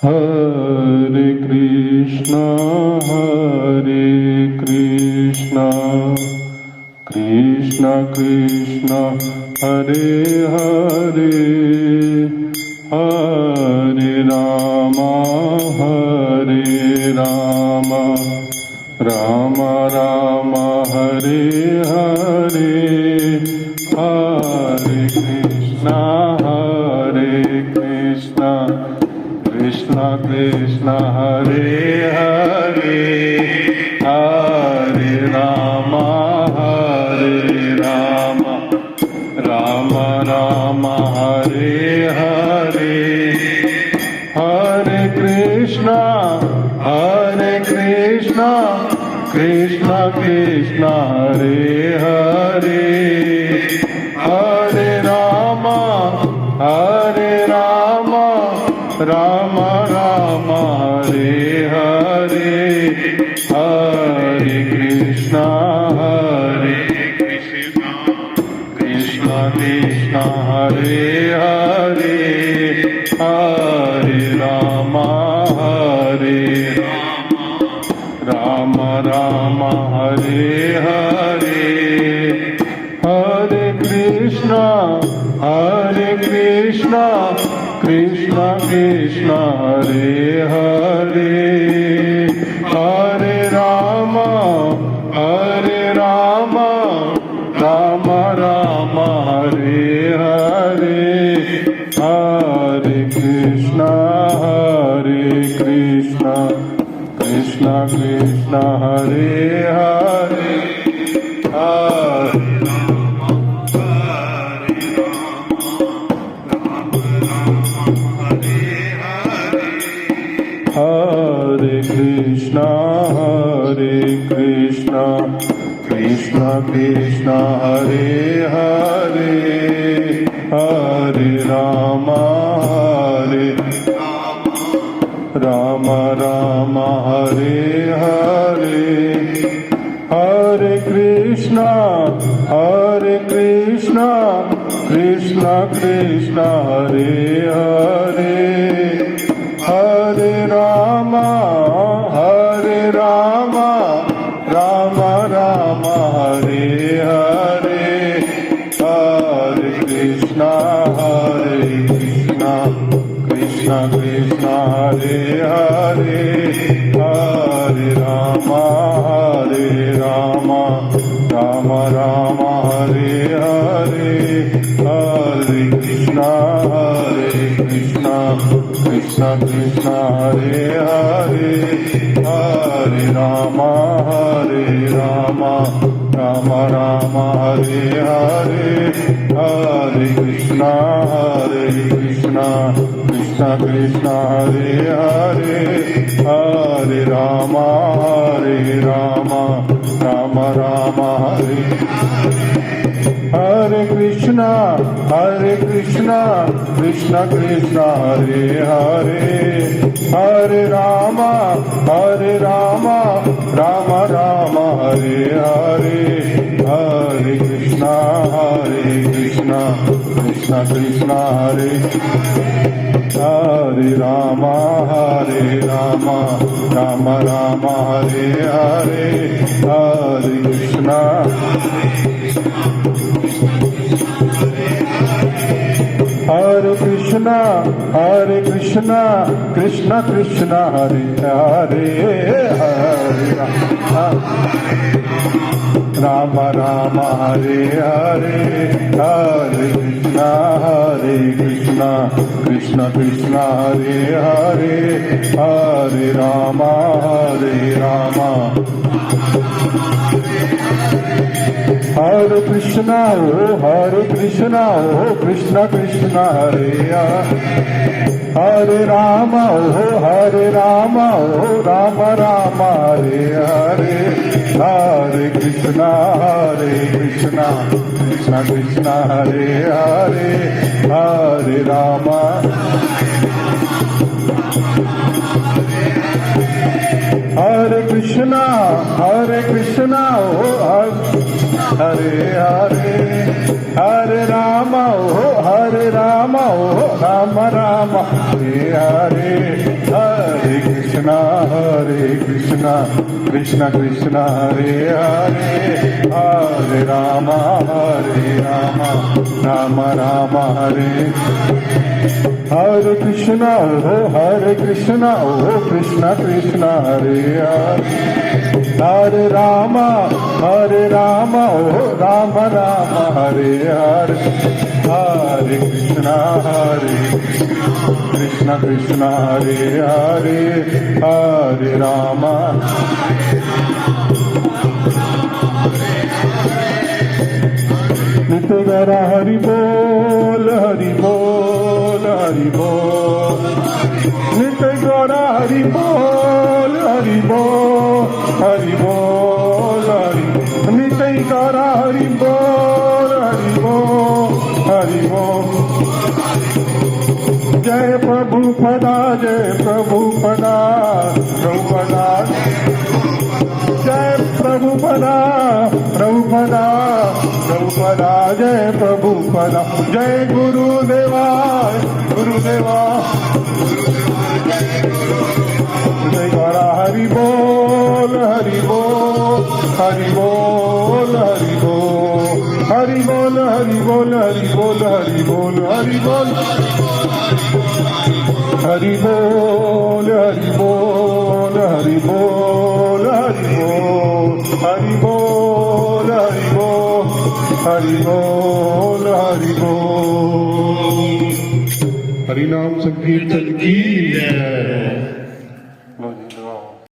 Hare Krishna, Krishna Krishna, Hare Hare, Hare Rama, Rama Rama, Hare Hare, Hare Krishna, Krishna Krishna, Hare Hare, Hare Rama, Rama Rama, Hare Hare, Hare Krishna, Krishna Krishna, Hare Hare, Hare Rama, Rama Rama, Hare Hare, Hare Krishna, Krishna Krishna, Hare Hare, Hare Rama, Rama Rama, Hare Hare, Hare Krishna, Krishna Krishna, Hare Hare, Hare Rama, Rama Rama, Hare Hare, Hare Krishna, Krishna Krishna, Hare Hare, Hare Hare Krishna, Krishna Krishna, Hare Hare, Hare Rama, Rama Rama, Hare Hare, Hare Krishna, Krishna Krishna, Hare Hare, Hare Rama, Rama Rama, Hare Hare, Hare Krishna, Krishna Krishna, Hare Hare, Hare Rama, Rama Rama, Hare Hare, Hare Krishna, Krishna Krishna, Hare Hare, Hare Rama, Rama Rama, Hare Hare, Hare Krishna, Krishna Krishna, Hare Hare, Hare Rama, Rama Rama, Hare Hare Krishna, Krishna Krishna, Hare Hare, Hare Rama, Rama Rama, Hare Hare, Hare Krishna, Krishna Krishna, Hare Rama, Rama Rama, Hare Hare, Hare Krishna, Hare Krishna, Krishna Krishna, Hare Hare, Hare Rama Rama, Hare Hare, Hare Krishna, Krishna Krishna, Hare Hare, Hare Rama, Hare Krishna, Krishna Krishna, Hare Hare Rama, Rama Rama, Hare Hare, Hare Krishna, Krishna Krishna, Hare Hare, Hare Rama, Hare Krishna, Hare Hare, Hare Rama, ओ राम राम हरे हरे हरे कृष्णा कृष्ण कृष्ण हरे हरे हरे राम राम राम हरे हरे कृष्णा ओ कृष्ण कृष्ण हरे हरे राम ओ राम राम हरे हरे हरे कृष्ण कृष्ण हरे हरे हरे राम नित्य गौरा हरि बोल हरि बोल हरि बोल नित्य गौरा हरि बोल हरि बोल हरि बोल हरि नित्य गौरा हरि बोल हरि बोल हरि बोल जय प्रभुपदा जय प्रभुपदा प्रभुपदा जय प्रभुपदा प्रभुपदा प्रभुपदा जय प्रभुपदा जय गुरुदेवा गुरुदेवा जय गौरा हरि बोल हरि बोल हरि बोल हरि बोल हरि बोल हरि बोल हरि बोल हरि बोल हरि बोल हरि बोल हरि बोल हरि बोल हरि बोल हरि बोल हरि बोल हरि बोल हरि बोल हरि नाम संकीर्तन की जय।